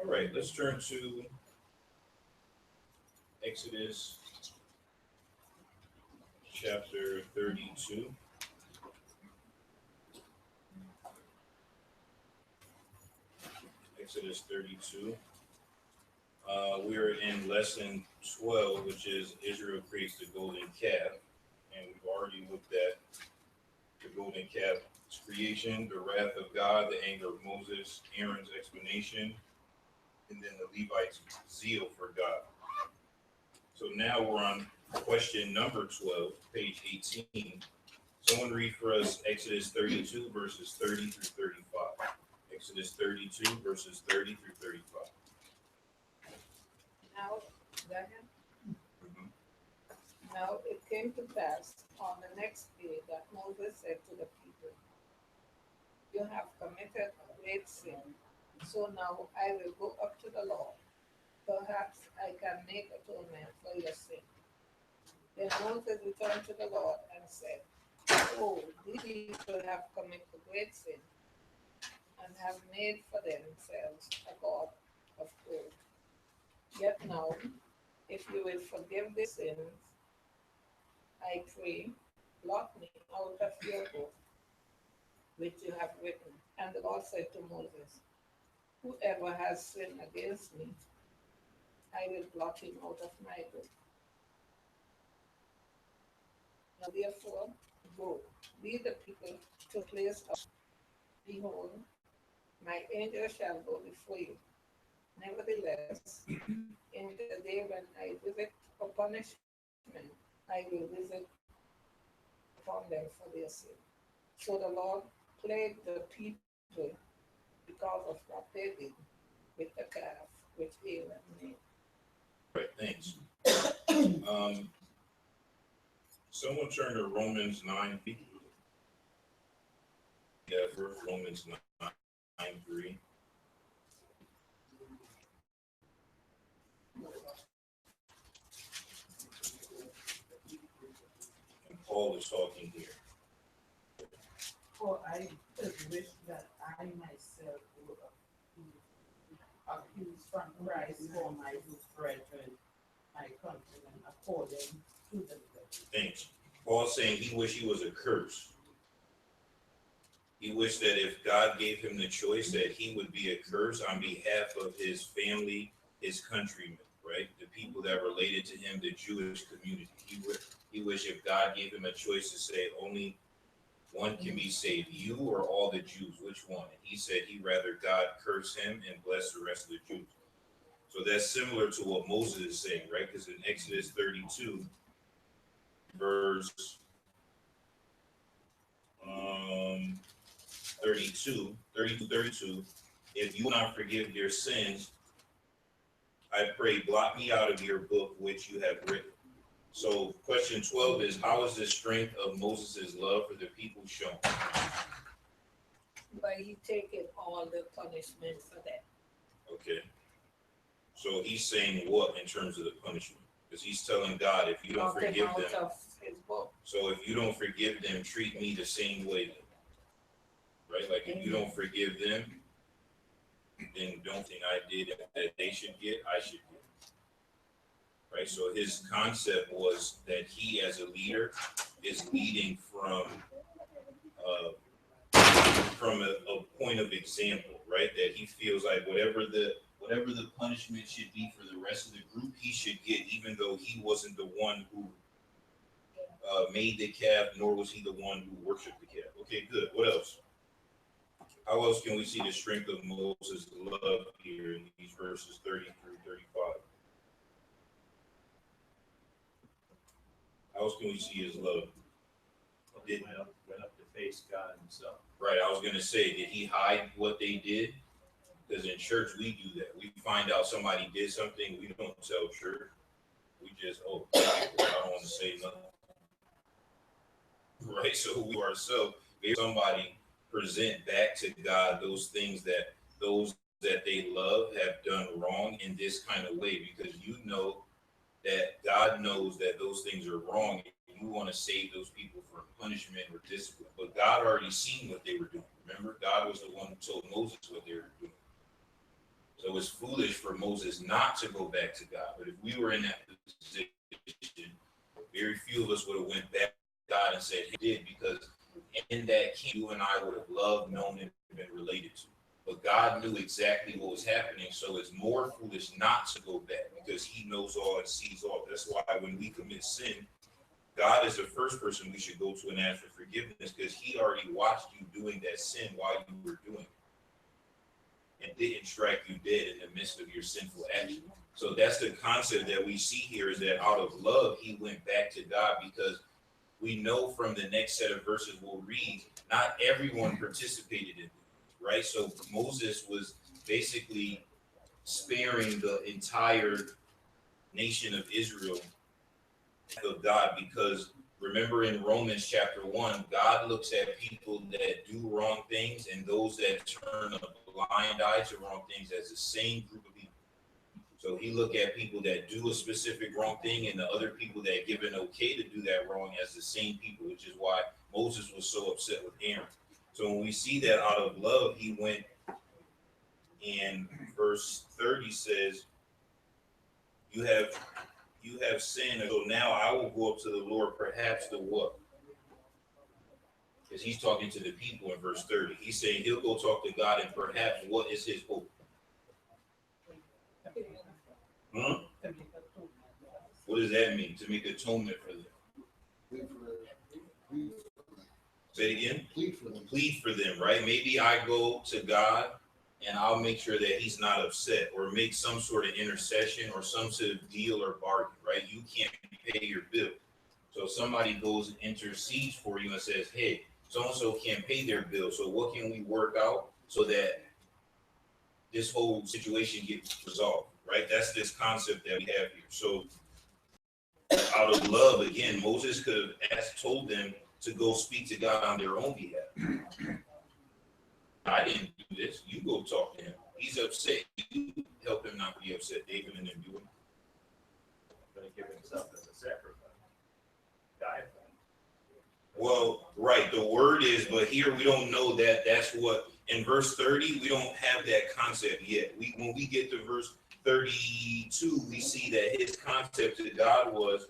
All right, let's turn to Exodus chapter 32. Exodus 32. We're in lesson 12, which is Israel creates the golden calf. And we've already looked at the golden calf's creation, the wrath of God, the anger of Moses, Aaron's explanation, and then the Levites' zeal for God. So now we're on question number 12, page 18. Someone read for us Exodus 32, verses 30 through 35. Exodus 32, verses 30 through 35. Now, go ahead. Mhm. Now it came to pass on the next day that Moses said to the people, "You have committed a great sin, so now I will go up to the Lord. Perhaps I can make atonement for your sin." Then Moses returned to the Lord and said, "Oh, these people have committed a great sin and have made for themselves a god of gold. Yet now, if you will forgive their sins, I pray, blot me out of your book which you have written." And the Lord said to Moses, "Whoever has sinned against me, I will blot him out of my book. Now therefore, go, lead the people to a place of, behold, my angel shall go before you. Nevertheless, in the day when I visit for punishment, I will visit upon them for their sin." So the Lord plagued the people because of what they did with the calf which Aaron made. Right, thanks. Someone turn to Romans 9. Yeah, first Romans 9:3. And Paul is talking here. For I just wish that I myself would accuse from Christ for my good brethren, my countrymen, according to the flesh. Thanks. Paul's saying he wished he was accursed. He wished that if God gave him the choice, that he would be accursed on behalf of his family, his countrymen, right? The people that related to him, the Jewish community. He wished if God gave him a choice to say only one can be saved, you or all the Jews, which one? And he said he'd rather God curse him and bless the rest of the Jews. So that's similar to what Moses is saying, right? Because in Exodus 32, verse 32, if you will not forgive your sins, I pray, blot me out of your book which you have written. So question 12 is, how is the strength of Moses' love for the people shown? By he taking all the punishment for that. Okay. So he's saying what in terms of the punishment? Because he's telling God, if you don't Blot him forgive out them, of his book. so if you don't forgive them, treat me the same way, right? Like if you don't forgive them, then don't think I did that they should get, I should get. Right? So his concept was that he, as a leader, is leading from a point of example, right? That he feels like whatever the punishment should be for the rest of the group, he should get, even though he wasn't the one who made the calf, nor was he the one who worshipped the calf. Okay, good. What else? How else can we see the strength of Moses' love here in these verses 30 through 35? How else can we see his love? He went up to face God himself. Right, I was going to say, did he hide what they did? Because in church, we do that. We find out somebody did something, we don't tell church. We just, I don't want to say nothing. Right, so we ourselves, if somebody present back to God those things that those that they love have done wrong in this kind of way, because you know that God knows that those things are wrong, and you want to save those people from punishment or discipline. But God already seen what they were doing. Remember, God was the one who told Moses what they were doing. So it was foolish for Moses not to go back to God. But if we were in that position, very few of us would have went back to God and said, he did, because in that king, you and I would have loved, known, and been related to. But God knew exactly what was happening, so it's more foolish not to go back because he knows all and sees all. That's why when we commit sin, God is the first person we should go to and ask for forgiveness because he already watched you doing that sin while you were doing it and didn't strike you dead in the midst of your sinful action. So that's the concept that we see here, is that out of love, he went back to God, because we know from the next set of verses we'll read, not everyone participated in it, right? So Moses was basically sparing the entire nation of Israel of God, because remember in Romans chapter 1, God looks at people that do wrong things and those that turn a blind eye to wrong things as the same group of people. So he look at people that do a specific wrong thing and the other people that give an okay to do that wrong as the same people, which is why Moses was so upset with Aaron. So when we see that out of love, he went, in verse 30 says, you have sinned, so now I will go up to the Lord, perhaps the what? Because he's talking to the people in verse 30. He's saying he'll go talk to God, and perhaps what is his hope? Huh? What does that mean? To make atonement for them. Say it again. Plead for them, right? Maybe I go to God and I'll make sure that he's not upset, or make some sort of intercession or some sort of deal or bargain, right? You can't pay your bill. So somebody goes and intercedes for you and says, hey, so-and-so can't pay their bill. So what can we work out so that this whole situation gets resolved, right? That's this concept that we have here. So out of love, again, Moses could have told them to go speak to God on their own behalf. I didn't do this. You go talk to him. He's upset. You help him not be upset. David and them do it. Going to give himself as a sacrifice. Die. Well, right. The word is, but here we don't know that that's what, in verse 30, we don't have that concept yet. When we get to verse 32, we see that his concept to God was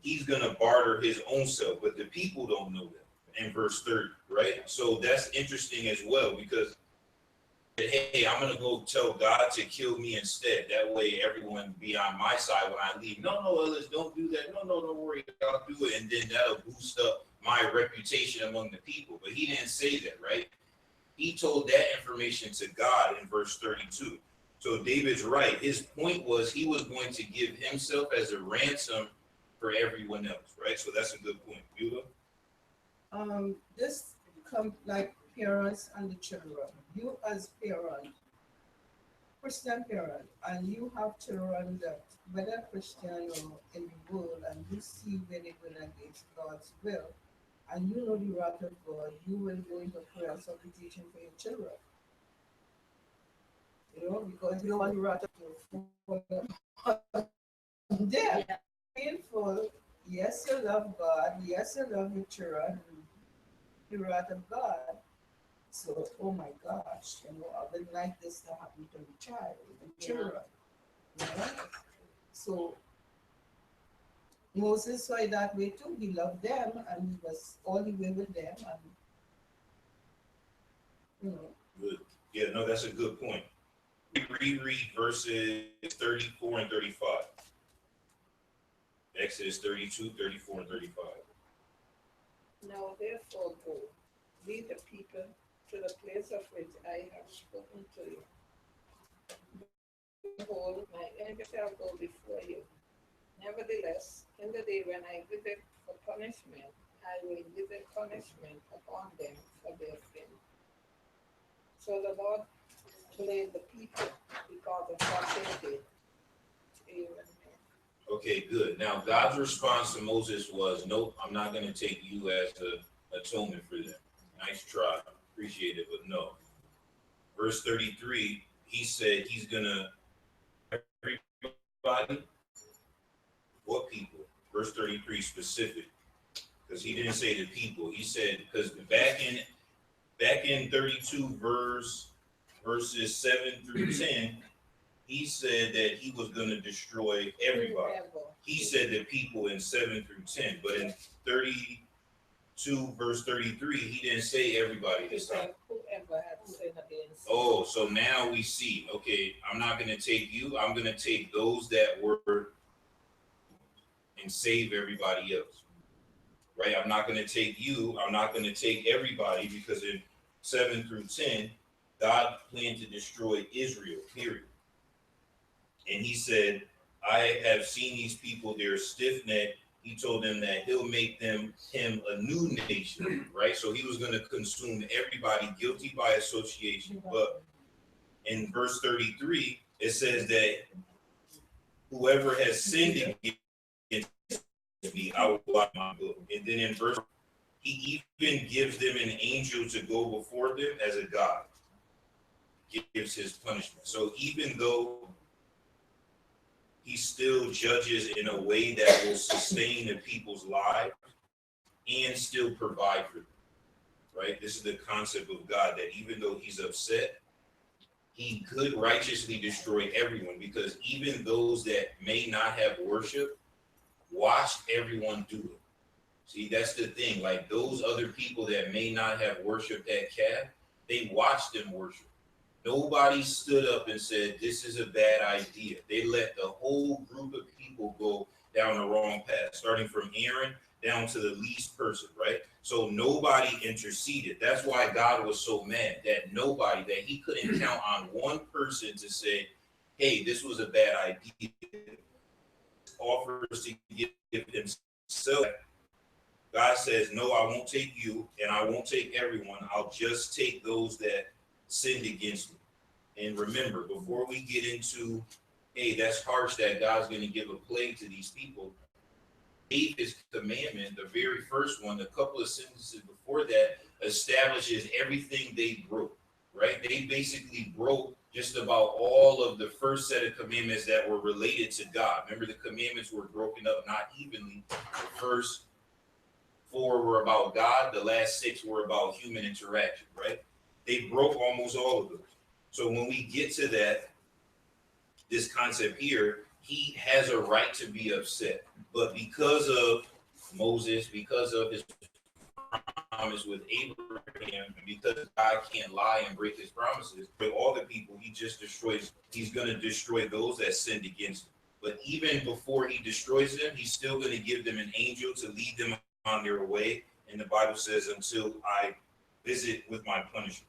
he's going to barter his own self, but the people don't know that in verse 30, right? So that's interesting as well, because, hey, I'm going to go tell God to kill me instead. That way everyone be on my side when I leave. No, Ellis, don't do that. No, don't worry. I'll do it. And then that'll boost up my reputation among the people. But he didn't say that, right? He told that information to God in verse 32. So David's right. His point was he was going to give himself as a ransom for everyone else, right? So that's a good point. Beulah? This come like parents and the children. You as parent, Christian parent, and you have children that whether Christian or in the world, and you see when they go against God's will, and you know the wrath of God, you will go into prayer and supplication for your children. You know, because you don't want the wrath of God for them. Yeah. Painful. Yes, you love God. Yes, you love your children. The wrath of God. So, oh my gosh, you know, I would like this to happen to the child, the children. You know? So Moses saw it that way too. He loved them and he was all the way with them, and you know. Good. Yeah, no, that's a good point. Reread verses 34 and 35. Exodus 32, 34, and 35. Now therefore go, lead the people to the place of which I have spoken to you. Behold, my angel shall go before you. Nevertheless, in the day when I visit for punishment, I will visit punishment upon them for their sin. So the Lord blamed the people because of what they did. Amen. Okay, good. Now, God's response to Moses was, nope, I'm not going to take you as the atonement for them. Nice try. Appreciate it, but no. Verse 33, he said he's going to, everybody, what people? Verse 33 specific, because he didn't say the people. He said, because back in 32 verse, verses 7 through 10, he said that he was going to destroy everybody. He said the people in 7 through 10, but in 32 verse 33, he didn't say everybody this time. Whoever had sinned against. Oh, so now we see, okay, I'm not going to take you. I'm going to take those that were and save everybody else. Right? I'm not going to take you. I'm not going to take everybody, because in 7 through 10, God planned to destroy Israel, period. And he said, I have seen these people, they're stiff-necked. He told them that he'll make him a new nation, right? So he was going to consume everybody guilty by association. But in verse 33, it says that whoever has sinned against me, I will blot my book. And then in verse, he even gives them an angel to go before them as a God, gives his punishment. So even though he still judges in a way that will sustain the people's lives and still provide for them, right? This is the concept of God, that even though he's upset, he could righteously destroy everyone, because even those that may not have worship watched everyone do it. See, that's the thing. Like, those other people that may not have worshiped that calf, they watched them worship. Nobody stood up and said, this is a bad idea. They let the whole group of people go down the wrong path, starting from Aaron down to the least person, right? So nobody interceded. That's why God was so mad, that he couldn't count on one person to say, hey, this was a bad idea. Offers to give himself. God says, no, I won't take you, and I won't take everyone. I'll just take those that sinned against me. And remember, before we get into, hey, that's harsh that God's going to give a plague to these people, gave his commandment, the very first one, a couple of sentences before that, establishes everything they broke, right? They basically broke just about all of the first set of commandments that were related to God. Remember, the commandments were broken up not evenly. The first 4 were about God. The last 6 were about human interaction, right? They broke almost all of those. So when we get to that, this concept here, he has a right to be upset. But because of Moses, because of his promise with Abraham, and because God can't lie and break his promises, with all the people, he's going to destroy those that sinned against him. But even before he destroys them, he's still going to give them an angel to lead them on their way. And the Bible says, until I visit with my punishment.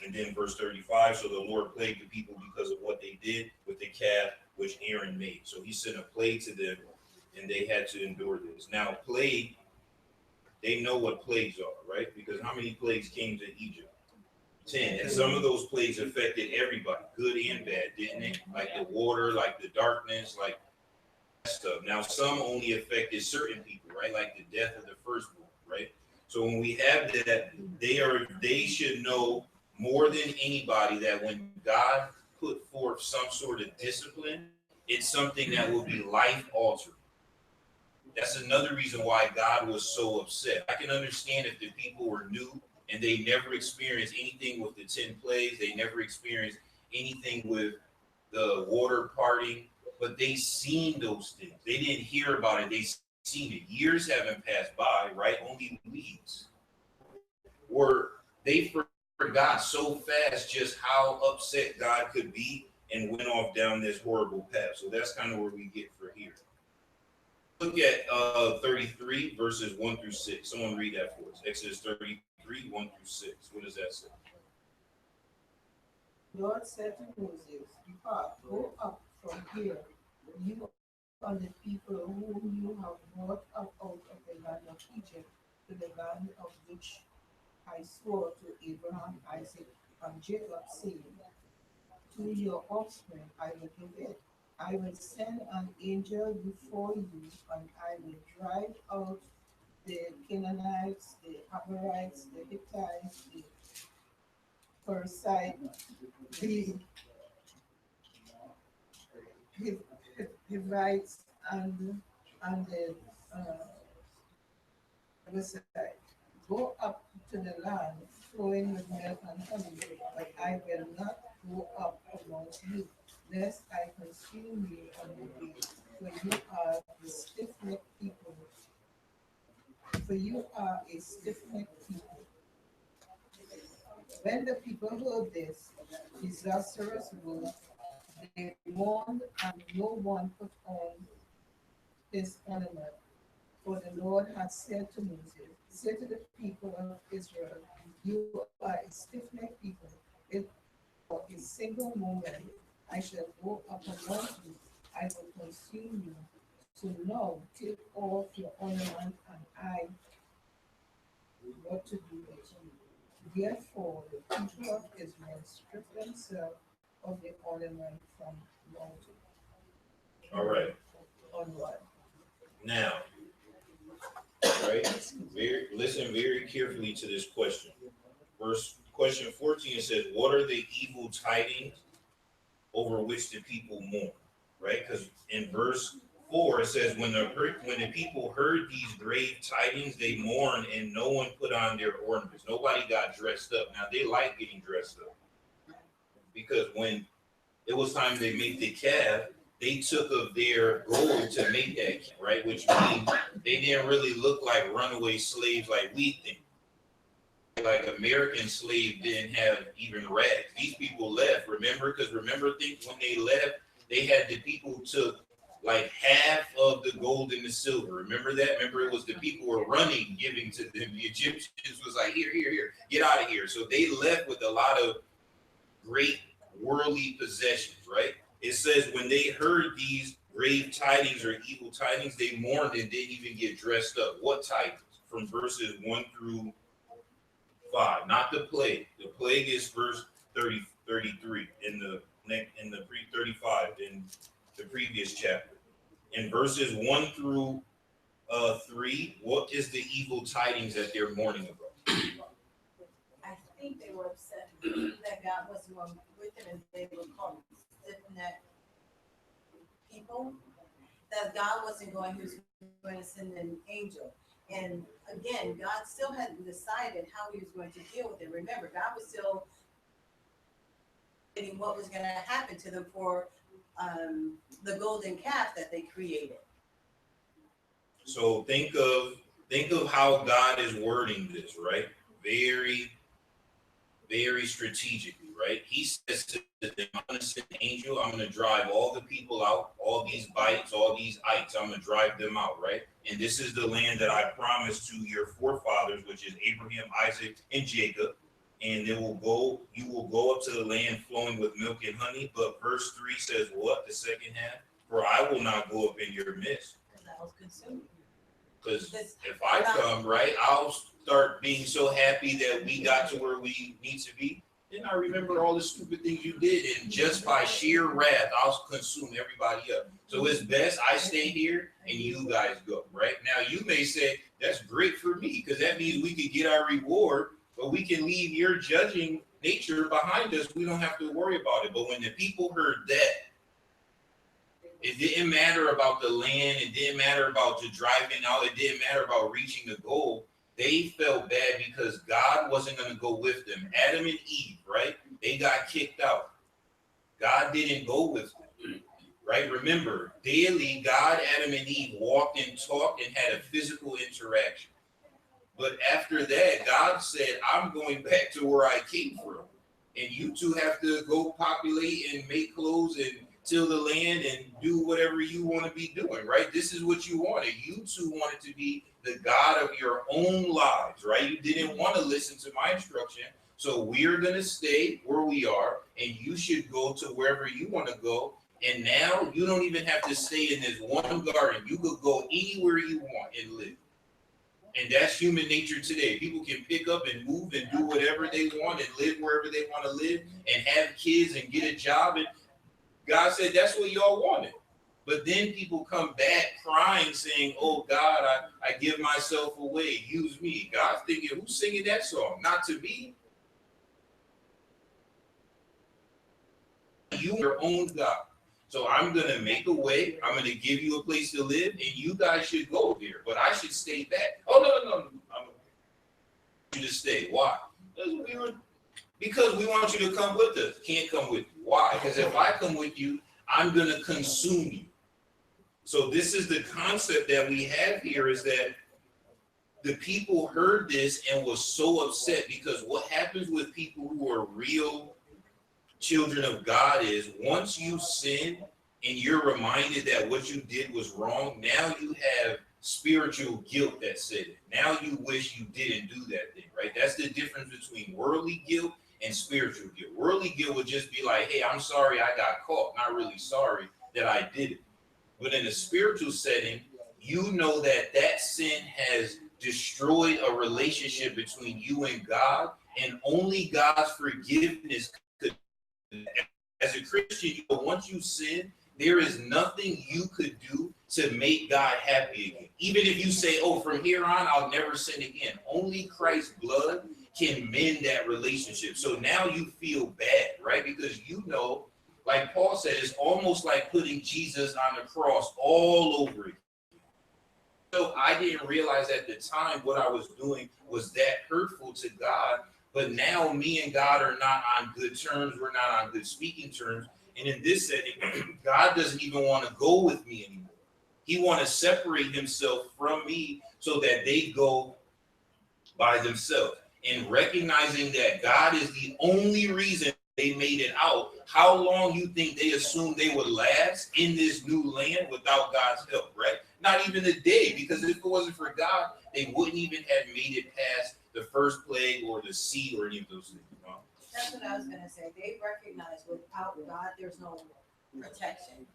And then verse 35, so the Lord plagued the people because of what they did with the calf which Aaron made. So he sent a plague to them, and they had to endure this. Now, plague, they know what plagues are, right? Because how many plagues came to Egypt? 10. And some of those plagues affected everybody, good and bad, didn't they? Like the water, like the darkness, like stuff. Now, some only affected certain people, right? Like the death of the firstborn, right? So when we have that, they should know more than anybody that when God put forth some sort of discipline, it's something that will be life altering. That's another reason why God was so upset. I can understand if the people were new and they never experienced anything with the 10 plagues, they never experienced anything with the water parting, but they seen those things. They didn't hear about it, they seen it. Years haven't passed by, right? Only weeks. Or they forgot so fast just how upset God could be and went off down this horrible path. So that's kind of where we get for here. Look at 33 verses 1 through 6. Someone read that for us. Exodus 33, 1 through 6. What does that say? Lord said to Moses, depart, go up from here, you and the people whom you have brought up out of the land of Egypt to the land of which I swore to Abraham, Isaac, and Jacob, saying, to your offspring I will give it. I will send an angel before you, and I will drive out the Canaanites, the Amorites, the Hittites, the Perizzites, the Hivites, and the Jebusites. go up to the land flowing with milk and honey, but I will not go up amongst you, lest I consume you on the way, for you are a stiff-necked people. For you are a stiff-necked people. When the people heard this disastrous word, they mourned, and no one put on his ornament. For the Lord had said to Moses, say to the people of Israel, you are a stiff-necked people. If for a single moment I shall go up among you, I will consume you. So now take off your ornament, and I what to do with you. Therefore the people of Israel stripped themselves of the ornament from mountain All right. onward. Now, right? Listen very carefully to this question. Verse question 14 it says, "What are the evil tidings over which the people mourn?" Right? Because in verse 4 it says, when the people heard these grave tidings, they mourned, and no one put on their ornaments. Nobody got dressed up. Now they like getting dressed up because when it was time to make the calf, they took of their gold to make that calf, right? Which means they didn't really look like runaway slaves like we think. Like American slaves didn't have even rags. These people left, remember? Because remember, think when they left, they had the people who took like half of the gold and the silver. Remember that? Remember, it was the people who were running, giving to them. The Egyptians was like, here, here, here, get out of here. So they left with a lot of great worldly possessions, right? It says when they heard these grave tidings or evil tidings, they mourned and didn't even get dressed up. What tidings? From verses 1 through 5, not the plague. The plague is verse 30, 33 in the pre 35 in the previous chapter. In verses 1 through 3, what is the evil tidings that they're mourning about? I think they were upset that God wasn't going with them, and they were called stiff-necked people. That God wasn't going; He was going to send an angel. And again, God still hadn't decided how He was going to deal with it. Remember, God was still deciding what was going to happen to them for the golden calf that they created. So think of how God is wording this, right? Very, very strategically, right? He says to them, I'm going to send an angel. I'm going to drive all the people out, all these bites, all these ites. I'm going to drive them out, right? And this is the land that I promised to your forefathers, which is Abraham, Isaac, and Jacob. And you will go up to the land flowing with milk and honey. But verse 3 says what? The second half? For I will not go up in your midst. Because I was consumed. Because if I come, right, I'll start being so happy that we got to where we need to be. Then I remember all the stupid things you did, and just by sheer wrath, I'll consume everybody up. So it's best I stay here and you guys go, right? Now you may say, that's great for me, because that means we could get our reward, but we can leave your judging nature behind us. We don't have to worry about it. But when the people heard that, it didn't matter about the land. It didn't matter about the driving out. It didn't matter about reaching the goal. They felt bad because God wasn't going to go with them. Adam and Eve, right? They got kicked out. God didn't go with them, right? Remember, daily, God, Adam, and Eve walked and talked and had a physical interaction. But after that, God said, I'm going back to where I came from. And you two have to go populate and make clothes and till the land and do whatever you want to be doing, right? This is what you wanted. You two wanted to be the God of your own lives, right? You didn't want to listen to my instruction. So we're going to stay where we are, and you should go to wherever you want to go. And now you don't even have to stay in this one garden. You could go anywhere you want and live. And that's human nature today. People can pick up and move and do whatever they want and live wherever they want to live and have kids and get a job. And God said, that's what y'all wanted. But then people come back crying, saying, oh, God, I give myself away. Use me. God's thinking, who's singing that song? Not to me. You are your own God. So I'm going to make a way. I'm going to give you a place to live, and you guys should go there. But I should stay back. Oh, no. you to stay. Why? Because we want you to come with us. Can't come with you. Why? Because if I come with you, I'm going to consume you. So this is the concept that we have here, is that the people heard this and was so upset, because what happens with people who are real children of God is, once you sin and you're reminded that what you did was wrong, now you have spiritual guilt that said it. Now you wish you didn't do that thing, right? That's the difference between worldly guilt and spiritual guilt. Worldly guilt would just be like, hey, I'm sorry I got caught, not really sorry that I did it. But in a spiritual setting, you know that that sin has destroyed a relationship between you and God, and only God's forgiveness could. As a Christian, you know, once you sin, there is nothing you could do to make God happy again. Even if you say, oh, from here on, I'll never sin again. Only Christ's blood can mend that relationship. So now you feel bad, right? Because you know, like Paul said, it's almost like putting Jesus on the cross all over again. So I didn't realize at the time what I was doing was that hurtful to God. But now me and God are not on good terms. We're not on good speaking terms. And in this setting, God doesn't even want to go with me anymore. He wants to separate himself from me so that they go by themselves. And recognizing that God is the only reason they made it out, how long you think they assumed they would last in this new land without God's help, right? Not even a day, because if it wasn't for God, they wouldn't even have made it past the first plague or the sea or any of those things. You know? That's what I was gonna say. They recognize without God, there's no protection.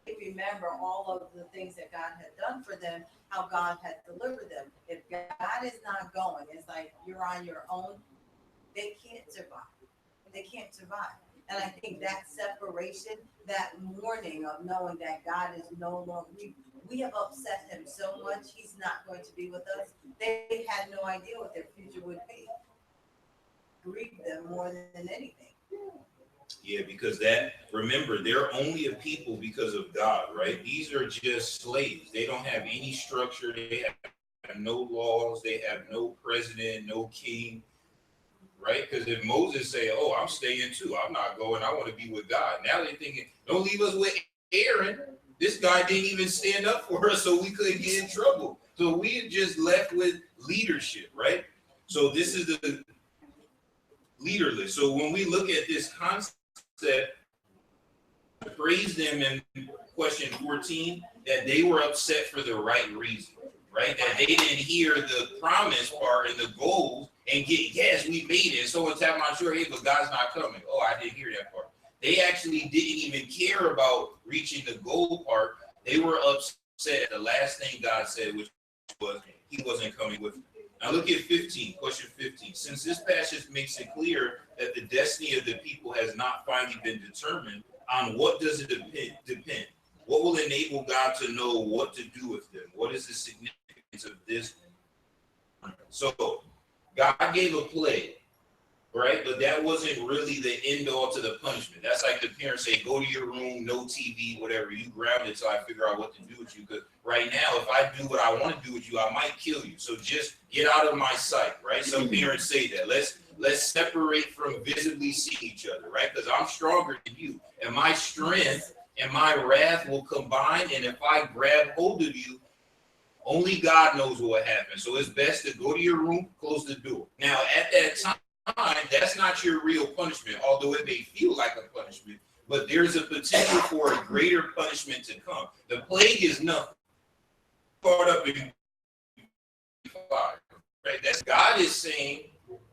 They remember all of the things that God had done for them, how God had delivered them. If God is not going, it's like you're on your own. They can't survive. They can't survive. And I think that separation, that mourning of knowing that God is no longer, we have upset him so much, he's not going to be with us. They had no idea what their future would be. Grieved them more than anything. Yeah, because remember, they're only a people because of God, right? These are just slaves. They don't have any structure. They have no laws. They have no president, no king, right? Because if Moses say, oh, I'm staying too, I'm not going, I want to be with God. Now they're thinking, don't leave us with Aaron. This guy didn't even stand up for us, so we couldn't get in trouble. So we just left with leadership, right? So this is the leaderless. So when we look at this concept, praise them in question 14 that they were upset for the right reason, right? That they didn't hear the promise part and the goals and get, yes, we made it. Someone tapped my shoulder, hey, but God's not coming. Oh, I didn't hear that part. They actually didn't even care about reaching the goal part. They were upset at the last thing God said, which was he wasn't coming with them. Now look at 15, question 15. Since this passage makes it clear that the destiny of the people has not finally been determined, on what does it depend? What will enable God to know what to do with them? What is the significance of this? So God gave a plague, right? But that wasn't really the end all to the punishment. That's like the parents say, go to your room, no TV, whatever. You grounded till I figure out what to do with you. Because right now, if I do what I want to do with you, I might kill you. So just get out of my sight, right? Some parents say that. Let's separate from visibly seeing each other, right? Because I'm stronger than you. And my strength and my wrath will combine. And if I grab hold of you, only God knows what will happen. So it's best to go to your room, close the door. Now, at that time, that's not your real punishment, although it may feel like a punishment. But there's a potential for a greater punishment to come. The plague is nothing. Caught up in fire, right? That's God is saying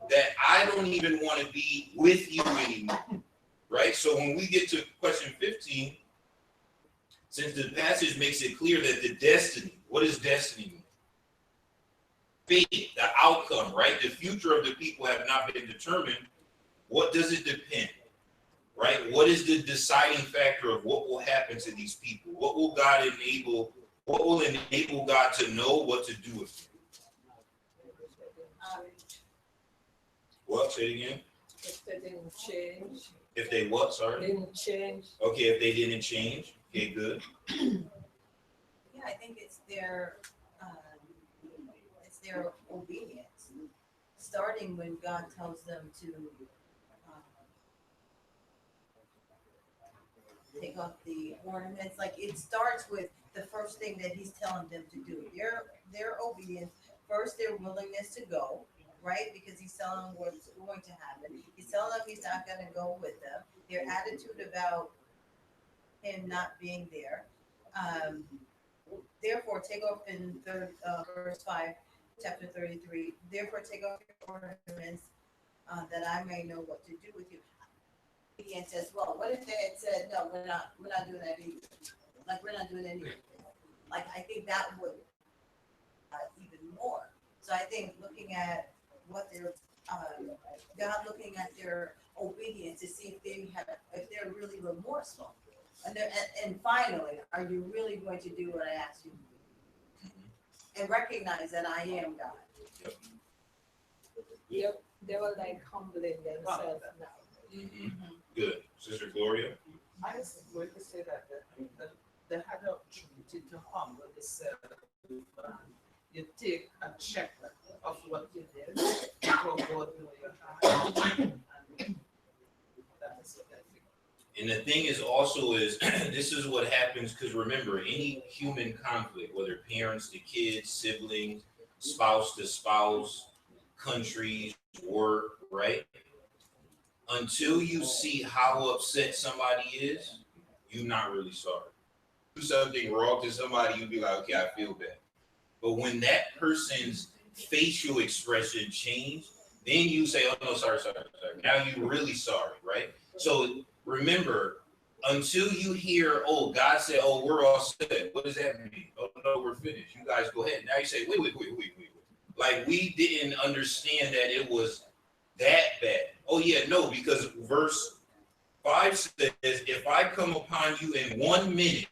that I don't even want to be with you anymore, right? So when we get to question 15, since the passage makes it clear that the destiny, what does destiny mean? Fate, the outcome, right? The future of the people have not been determined. What does it depend, right? What is the deciding factor of what will happen to these people? What will enable God to know what to do with them? What? Say it again. If they didn't change. If they what? Sorry? Didn't change. Okay, if they didn't change. Okay, good. Yeah, I think it's their obedience. starting when God tells them to take off the ornaments. Like it starts with the first thing that he's telling them to do. Their obedience, first their willingness to go, right? Because he's telling them what's going to happen. He's telling them he's not going to go with them. Their attitude about him not being there. Therefore, take off in verse 5, chapter 33. Therefore, take off your ornaments that I may know what to do with you. Obedience as well. What if they had said, no, we're not doing that either? Like, we're not doing anything. Like, I think that would even more. So I think looking at what they're, God looking at their obedience to see if they're really remorseful. And finally, are you really going to do what I asked you to do? And recognize that I am God. Yep. They were like humbling themselves now. Mm-hmm. Good. Sister Gloria? I was going to say that they had the opportunity to humble themselves. You take a check of what you did before God know your heart. And that is what I think. And the thing is also is this is what happens because remember, any human conflict, whether parents to kids, siblings, spouse to spouse, countries, work, right? Until you see how upset somebody is, you're not really sorry. Do something wrong to somebody, you'd be like, okay, I feel bad. But when that person's facial expression changed, then you say, oh no, sorry. Now you're really sorry, right? So remember, until you hear, oh, God said, oh, we're all set. What does that mean? Oh no, we're finished. You guys go ahead. Now you say, wait. Like we didn't understand that it was that bad. Oh yeah, no, because verse 5 says, if I come upon you in 1 minute,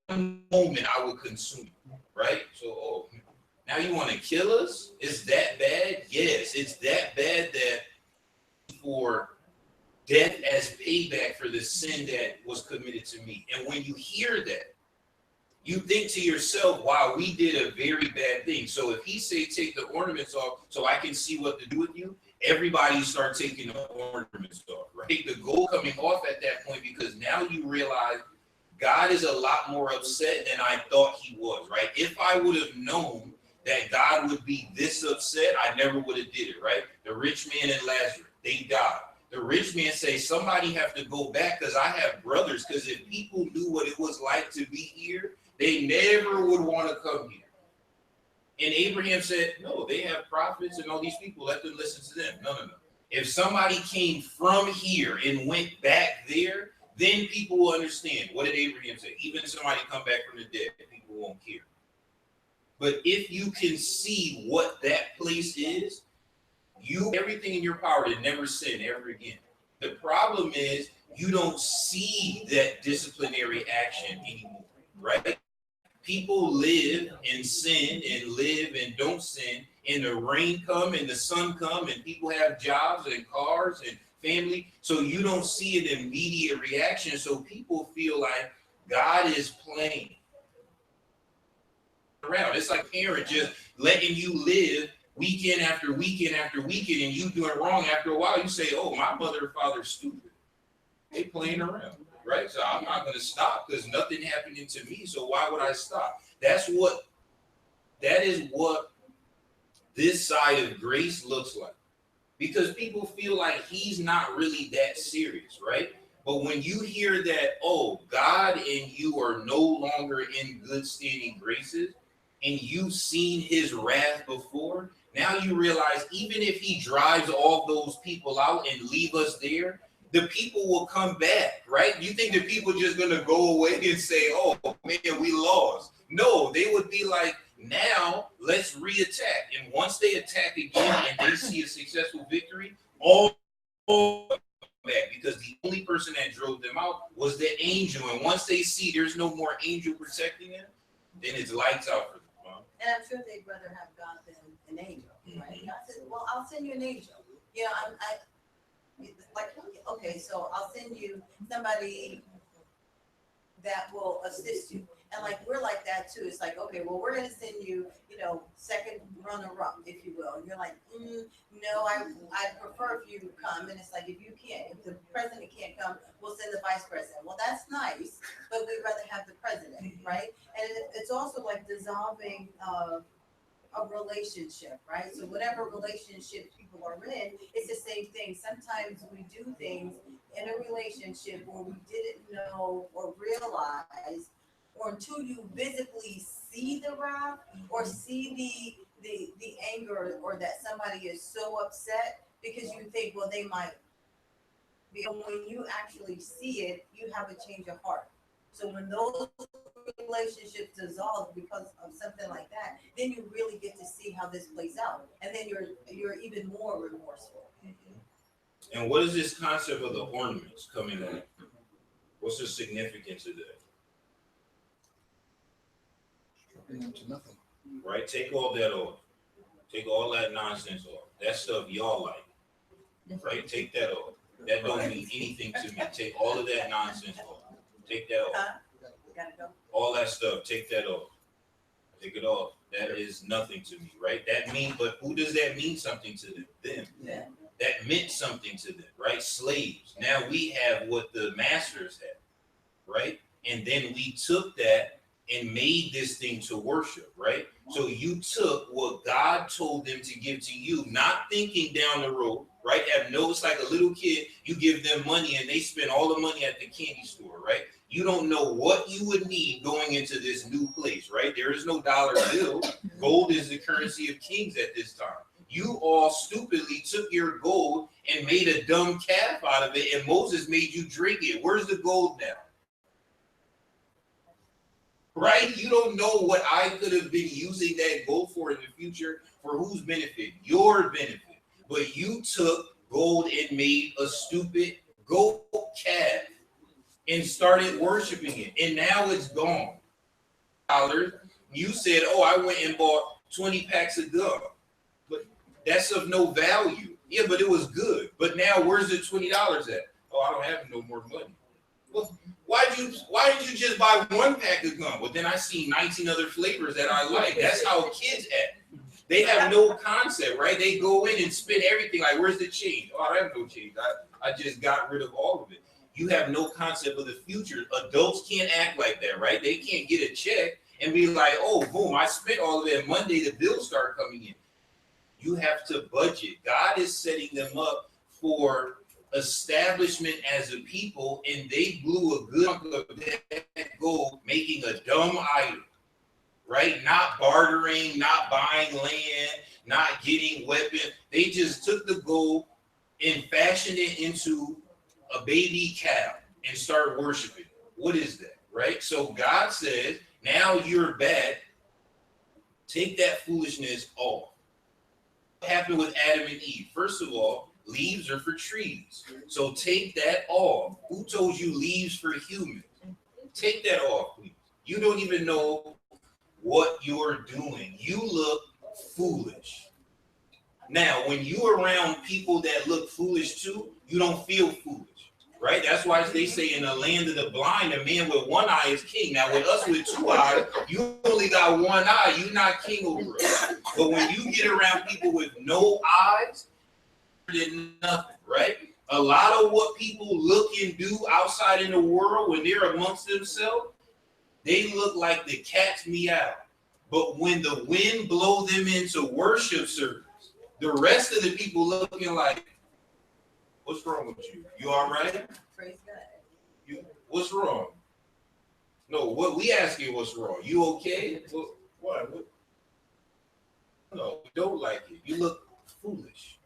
1 moment, I will consume you, right? So, now you want to kill us? Is that bad? Yes, it's that bad that for death as payback for the sin that was committed to me. And when you hear that, you think to yourself, wow, we did a very bad thing. So if he say take the ornaments off so I can see what to do with you, everybody start taking the ornaments off, right? The goal coming off at that point, because now you realize God is a lot more upset than I thought he was, right? If I would have known that God would be this upset, I never would have did it, right? The rich man and Lazarus, they died. The rich man says, somebody have to go back because I have brothers, because if people knew what it was like to be here, they never would want to come here. And Abraham said, no, they have prophets and all these people, let them listen to them. No. If somebody came from here and went back there, then people will understand. What did Abraham say? Even if somebody come back from the dead, people won't care. But if you can see what that place is, you everything in your power to never sin ever again. The problem is you don't see that disciplinary action anymore, right? People live and sin and live and don't sin, and the rain come and the sun come, and people have jobs and cars and family. So you don't see an immediate reaction. So people feel like God is playing around. It's like parents just letting you live weekend after weekend after weekend, and you doing wrong. After a while, you say, "Oh, my mother and father's stupid. They playing around, right? So I'm not going to stop because nothing happening to me. So why would I stop?" That is what this side of grace looks like, because people feel like he's not really that serious, right? But when you hear that, oh, God and you are no longer in good standing graces, and you've seen his wrath before, now you realize even if he drives all those people out and leave us there, the people will come back, right? You think the people just going to go away and say, oh, man, we lost? No, they would be like, now let's re-attack. And once they attack again and they see a successful victory, all back, because the only person that drove them out was the angel. And once they see there's no more angel protecting them, then it's lights out for them. And I'm sure they'd rather have God than an angel, right? God said, well, I'll send you an angel. You know, okay, so I'll send you somebody that will assist you. And like, we're like that too. It's like, okay, well, we're going to send you, you know, second runner up, if you will. And you're like, no, I prefer if you come. And it's like, if you can't, if the president can't come, we'll send the vice president. Well, that's nice, but we'd rather have the president, right? And it's also like dissolving a relationship, right? So whatever relationship people are in, it's the same thing. Sometimes we do things in a relationship where we didn't know or realize, or until you visibly see the wrath or see the anger, or that somebody is so upset because you think, well, they might be. And when you actually see it, you have a change of heart. So when those relationships dissolve because of something like that, then you really get to see how this plays out, and then you're even more remorseful. And what is this concept of the ornaments coming up? What's the significance of that? To nothing. Right? Take all that off. Take all that nonsense off. That stuff y'all like. Right? Take that off. That don't mean anything to me. Take all of that nonsense off. Take that off. Gotta go. All that stuff, take that off. Take it off. That is nothing to me, right? That mean, but who does that mean something to them? Them. Yeah. That meant something to them, right? Slaves. Now we have what the masters had, right? And then we took that and made this thing to worship, right? So you took what God told them to give to you, not thinking down the road, right? It's like a little kid, you give them money and they spend all the money at the candy store, right? You don't know what you would need going into this new place, right? There is no dollar bill. Gold is the currency of kings at this time. You all stupidly took your gold and made a dumb calf out of it, and Moses made you drink it. Where's the gold now? Right? You don't know what I could have been using that gold for in the future. For whose benefit? Your benefit. But you took gold and made a stupid gold calf and started worshiping it. And now it's gone. You said, oh, I went and bought 20 packs of gum. But that's of no value. Yeah, but it was good. But now where's the $20 at? Oh, I don't have no more money. Well, why did you just buy one pack of gum? Well, then I see 19 other flavors that I like. That's how kids act. They have no concept, right? They go in and spend everything. Like, where's the change? Oh, I have no change. I just got rid of all of it. You have no concept of the future. Adults can't act like that, right? They can't get a check and be like, oh, boom, I spent all of it. Monday, the bills start coming in. You have to budget. God is setting them up for establishment as a people, and they blew a good chunk of that gold making a dumb idol, right? Not bartering, not buying land, not getting weapons. They just took the gold and fashioned it into a baby cow and start worshiping. What is that, right? So God says, now you're bad. Take that foolishness off. What happened with Adam and Eve? First of all, leaves are for trees. So take that off. Who told you leaves for humans? Take that off, please. You don't even know what you're doing. You look foolish. Now, when you're around people that look foolish too, you don't feel foolish, right? That's why they say in the land of the blind, a man with one eye is king. Now, with us with two eyes, you only got one eye. You're not king over us. But when you get around people with no eyes, did nothing, right? A lot of what people look and do outside in the world when they're amongst themselves, they look like the cat's meow. But when the wind blow them into worship service, the rest of the people looking like, what's wrong with you? You all right? Praise God. What's wrong? No, what we ask you, what's wrong? You okay? Well, what? No, we don't like it. You look foolish.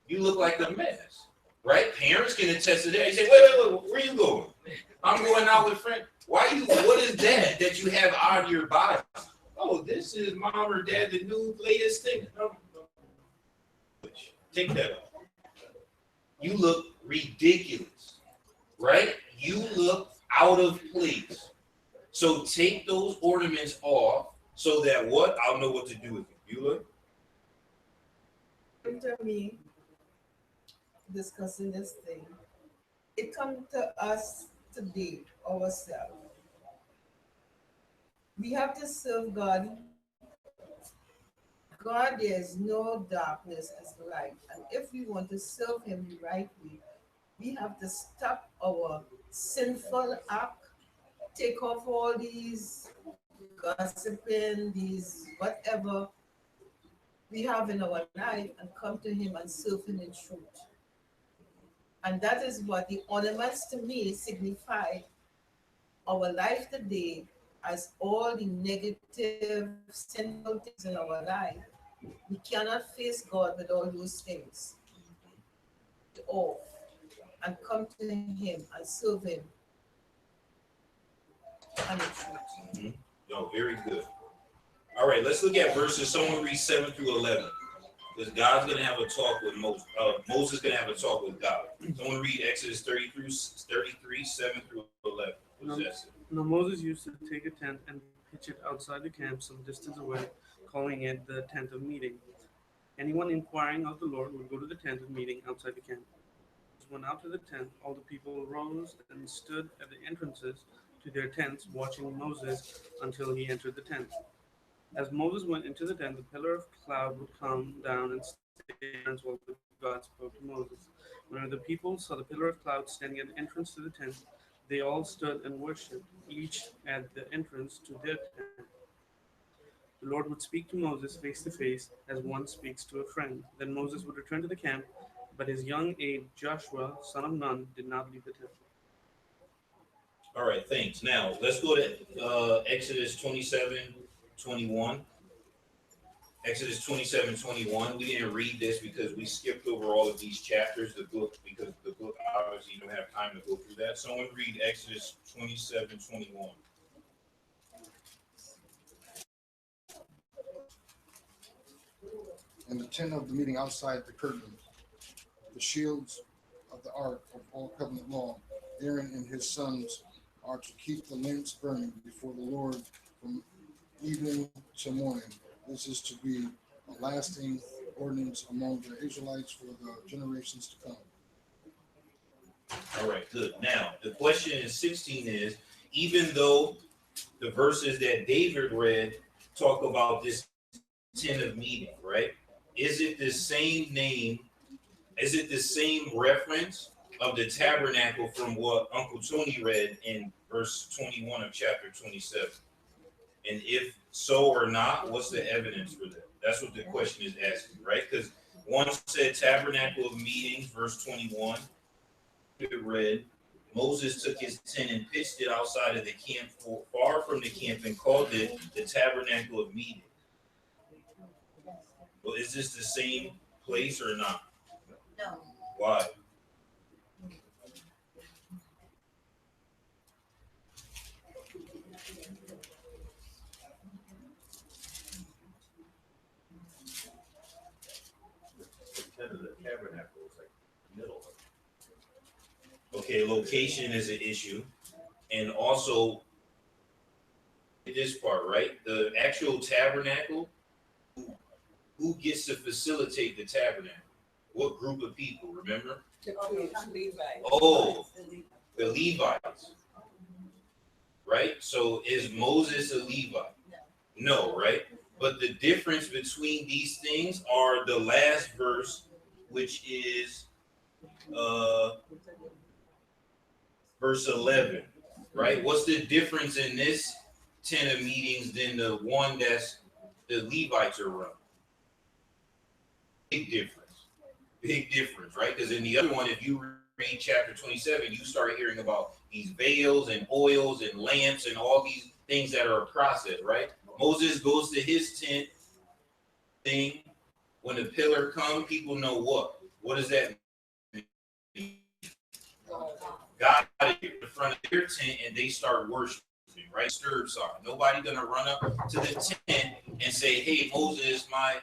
You look like a mess, right? Parents can attest to that. You say, wait, where you going? I'm going out with friends. What is that you have on your body? Oh, this is mom or dad, the new latest thing. No. Take that off. You look ridiculous, right? You look out of place. So take those ornaments off so that what? I'll know what to do with them. You look? After me discussing this thing, it comes to us today, ourselves. We have to serve God. God, there is no darkness as light. And if we want to serve Him the right way, we have to stop our sinful act, take off all these gossiping, these whatever we have in our life, and come to Him and serve Him in truth. And that is what the ornaments to me signify our life today, as all the negative, sinful things in our life. We cannot face God with all those things off and come to Him and serve Him and the truth. Mhm. No, very good. All right, let's look at verses. Someone read 7 through 11. Because God's going to have a talk with Moses. Moses is going to have a talk with God. Someone read Exodus 33, 7 through 11. What's that say? Now Moses used to take a tent and pitch it outside the camp some distance away, calling it the tent of meeting. Anyone inquiring of the Lord would go to the tent of meeting outside the camp. Moses went out to the tent. All the people rose and stood at the entrances to their tents, watching Moses until he entered the tent. As Moses went into the tent, the pillar of cloud would come down and stay there while God spoke to Moses. When the people saw the pillar of cloud standing at the entrance to the tent, they all stood and worshipped, each at the entrance to their tent. The Lord would speak to Moses face to face, as one speaks to a friend. Then Moses would return to the camp, but his young aide Joshua, son of Nun, did not leave the tent. All right, thanks. Now, let's go to Exodus 27:21. Exodus 27:21. We didn't read this because we skipped over all of these chapters, the book, because the book obviously you don't have time to go through that. Someone read Exodus 27:21. And the tent of the meeting outside the curtain, the shields of the ark of all covenant law. Aaron and his sons are to keep the lamps burning before the Lord from evening to morning. This is to be a lasting ordinance among the Israelites for the generations to come. All right, good. Now, the question in 16 is, even though the verses that David read talk about this tent of meeting, right? Is it the same name? Is it the same reference of the tabernacle from what Uncle Tony read in verse 21 of chapter 27? And if so or not, what's the evidence for that? That's what the question is asking, right? Because one said tabernacle of meetings, verse 21. It read, Moses took his tent and pitched it outside of the camp, far from the camp, and called it the tabernacle of meeting. Well, is this the same place or not? No. Why? The tent of the tabernacle is like the middle of it. Okay, location is an issue. And also, this part, right? The actual tabernacle, who gets to facilitate the tabernacle? What group of people, remember? The priests, Levites. Oh, the Levites. Right? So is Moses a Levite? No, right? But the difference between these things are the last verse, which is verse 11, right? What's the difference in this tent of meetings than the one that's the Levites are running? Big difference, right? Because in the other one, if you read chapter 27, you start hearing about these veils and oils and lamps and all these things that are a process, right? Moses goes to his tent thing. When the pillar comes, people know what? What does that mean? God is in front of their tent and they start worshiping, right? Disturbs are. Nobody gonna run up to the tent and say, "Hey, Moses, my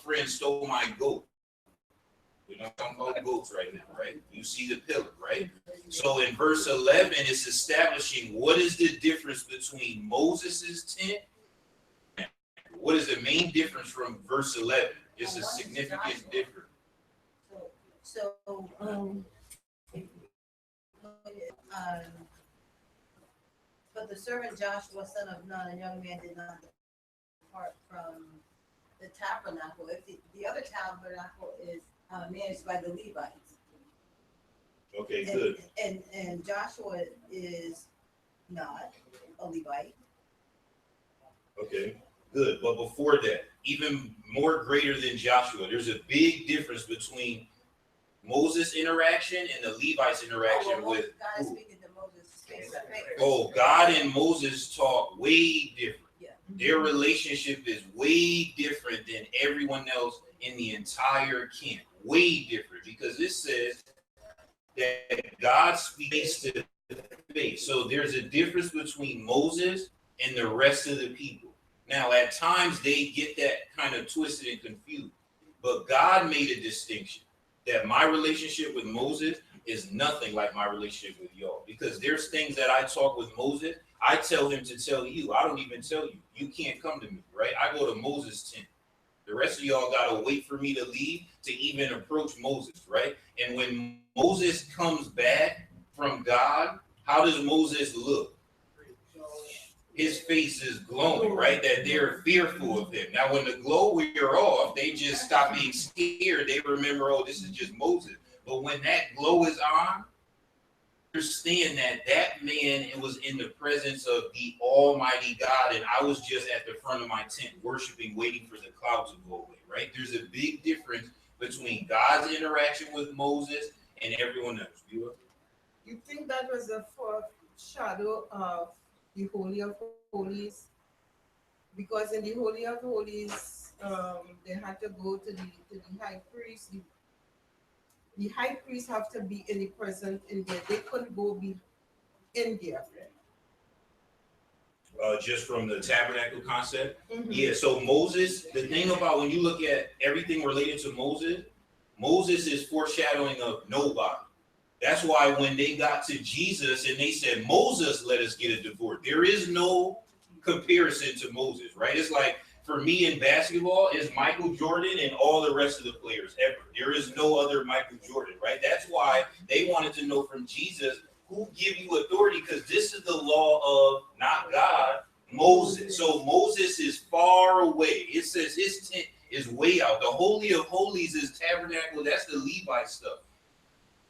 friend stole my goat." We're not talking about goats right now, right? You see the pillar, right? So in verse 11, it's establishing what is the difference between Moses's tent. What is the main difference from verse 11? It's a significant difference. So, But the servant Joshua, son of Nun, a young man, did not depart from the tabernacle. If the other tabernacle is managed by the Levites. Okay, good. And Joshua is not a Levite. Okay, good. But before that, even more greater than Joshua, there's a big difference between Moses' interaction and the Levites' interaction with God is speaking to Moses face to face. Oh, God and Moses talk way different. Yeah. Their relationship is way different than everyone else in the entire camp. Way different, because it says that God speaks to face. So there's a difference between Moses and the rest of the people. Now, at times they get that kind of twisted and confused, but God made a distinction that my relationship with Moses is nothing like my relationship with y'all, because there's things that I talk with Moses, I tell him to tell you. I don't even tell you. You can't come to me, right? I go to Moses' tent. The rest of y'all gotta wait for me to leave to even approach Moses, right? And when Moses comes back from God, how does Moses look? His face is glowing, right? That they're fearful of him. Now, when the glow wear off, they just stop being scared. They remember, oh, this is just Moses. But when that glow is on, understand that that man was in the presence of the Almighty God, and I was just at the front of my tent worshiping, waiting for the cloud to go away, right? There's a big difference between God's interaction with Moses and everyone else. You think that was a foreshadow of the Holy of Holies? Because in the Holy of Holies, they had to go to the high priest. The high priest have to be in the presence in there. They couldn't go be in there. Just from the tabernacle concept. Mm-hmm. Yeah, so Moses, the thing about when you look at everything related to Moses, Moses is foreshadowing of nobody. That's why when they got to Jesus and they said, Moses, let us get a divorce, there is no comparison to Moses, right? It's like, for me in basketball, is Michael Jordan and all the rest of the players ever. There is no other Michael Jordan, right? That's why they wanted to know from Jesus, who give you authority? Because this is the law of not God, Moses. So Moses is far away. It says his tent is way out. The Holy of Holies is tabernacle. That's the Levite stuff.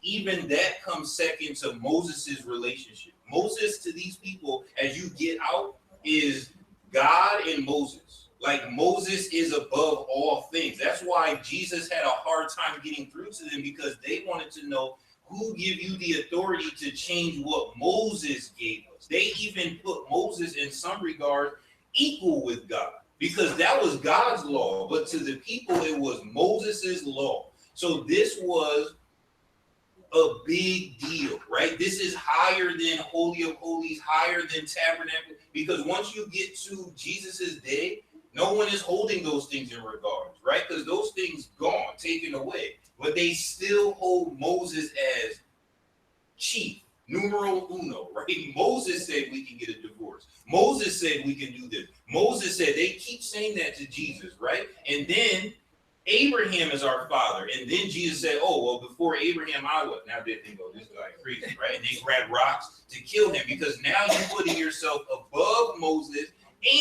Even that comes second to Moses's relationship. Moses to these people, as you get out, is God and Moses. Like Moses is above all things. That's why Jesus had a hard time getting through to them, because they wanted to know who give you the authority to change what Moses gave us. They even put Moses in some regard equal with God, because that was God's law. But to the people, it was Moses's law. So this was a big deal, right? This is higher than Holy of Holies, higher than tabernacle, because once you get to Jesus's day, no one is holding those things in regards, right? Because those things gone, taken away. But they still hold Moses as chief, numero uno, right? Moses said we can get a divorce. Moses said we can do this. Moses said, they keep saying that to Jesus, right? And then Abraham is our father. And then Jesus said, oh, well, before Abraham, I was. Now they think, oh, this is like crazy, right? And they grabbed rocks to kill him, because now you're putting yourself above Moses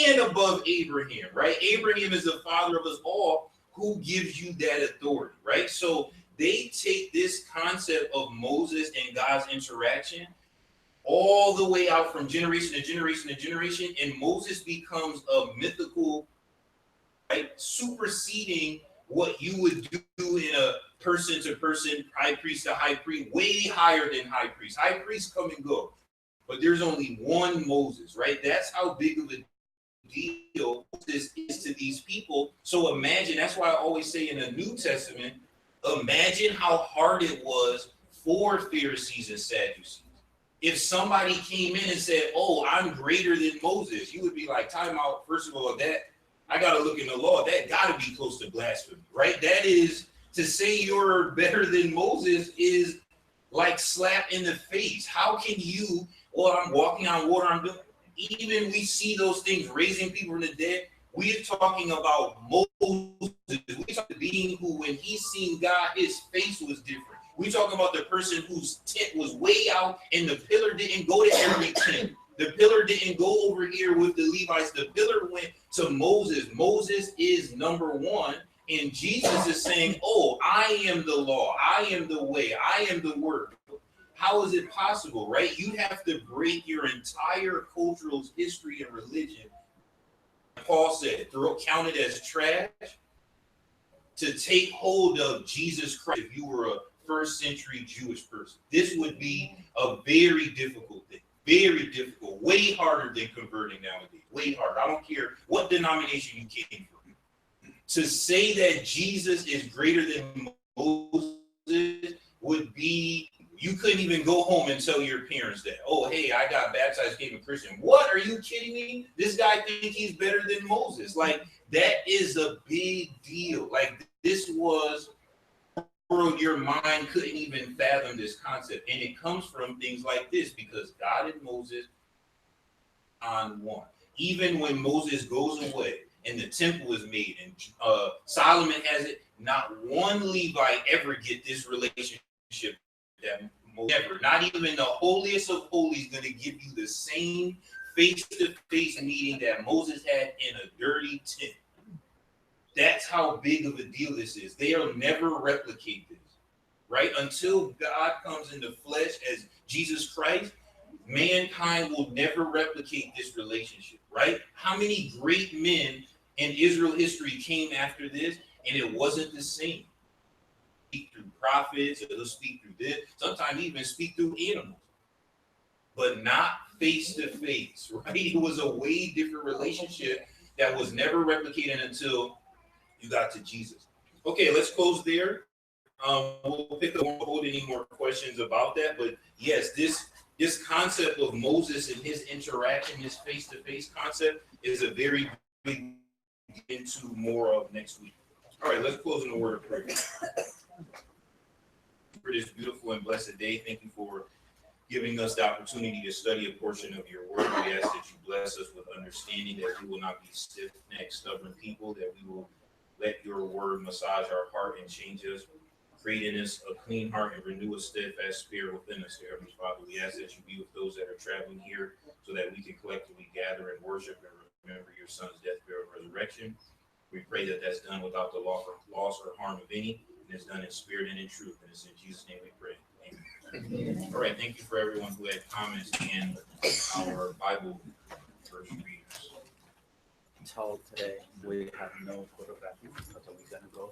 and above Abraham, right? Abraham is the father of us all. Who gives you that authority, right? So they take this concept of Moses and God's interaction all the way out from generation to generation to generation, and Moses becomes a mythical, right, superseding what you would do in a person to person, high priest to high priest, way higher than high priest. High priests come and go, but there's only one Moses, right? That's how big of a deal this is to these people. So imagine, that's why I always say in the New Testament, imagine how hard it was for Pharisees and Sadducees. If somebody came in and said, oh, I'm greater than Moses, you would be like, time out. First of all, that I got to look in the law. That got to be close to blasphemy, right? That is, to say you're better than Moses is like slap in the face. How can you, well, I'm walking on water, I'm doing, even we see those things, raising people from the dead. We're talking about Moses. We're talking about being who, when he seen God, his face was different. We're talking about the person whose tent was way out and the pillar didn't go to every tent. The pillar didn't go over here with the Levites. The pillar went to Moses. Moses is number one. And Jesus is saying, oh, I am the law. I am the way. I am the word. How is it possible, right? You have to break your entire cultural history and religion. Paul said, count it as trash to take hold of Jesus Christ. If you were a first century Jewish person, this would be a very difficult thing. Very difficult. Way harder than converting nowadays. Way harder. I don't care what denomination you came from. To say that Jesus is greater than Moses would be, you couldn't even go home and tell your parents that, oh, hey, I got baptized, became a Christian. What? Are you kidding me? This guy thinks he's better than Moses. Like, that is a big deal. Like, this was, your mind couldn't even fathom this concept. And it comes from things like this, because God and Moses on one. Even when Moses goes away, and the temple is made, and Solomon has it, not one Levite ever get this relationship that never, not even the holiest of holies, going to give you the same face-to-face meeting that Moses had in a dirty tent. That's how big of a deal this is. They'll never replicate this, right? Until God comes in the flesh as Jesus Christ, mankind will never replicate this relationship, right? How many great men in Israel history came after this, and it wasn't the same? Speak through prophets, or he'll speak through this, sometimes even speak through animals, but not face to face, right? It was a way different relationship that was never replicated until you got to Jesus. Okay, let's close there. We'll pick up, won't hold any more questions about that, but yes, this concept of Moses and his interaction, his face-to-face concept, is a very big into more of next week. All right, let's close in a word of prayer. For this beautiful and blessed day, thank you for giving us the opportunity to study a portion of your word. We ask that you bless us with understanding, that we will not be stiff-necked, stubborn people, that we will let your word massage our heart and change us, create in us a clean heart and renew a steadfast spirit within us, dear Heavenly Father. We ask that you be with those that are traveling here, so that we can collectively gather and worship and remember your son's death, burial, and resurrection. We pray that that's done without the loss or harm of any, and it's done in spirit and in truth. And it's in Jesus' name we pray. Amen. All right, thank you for everyone who had comments and our Bible verse readers. Until today, we have no photography, so we're gonna go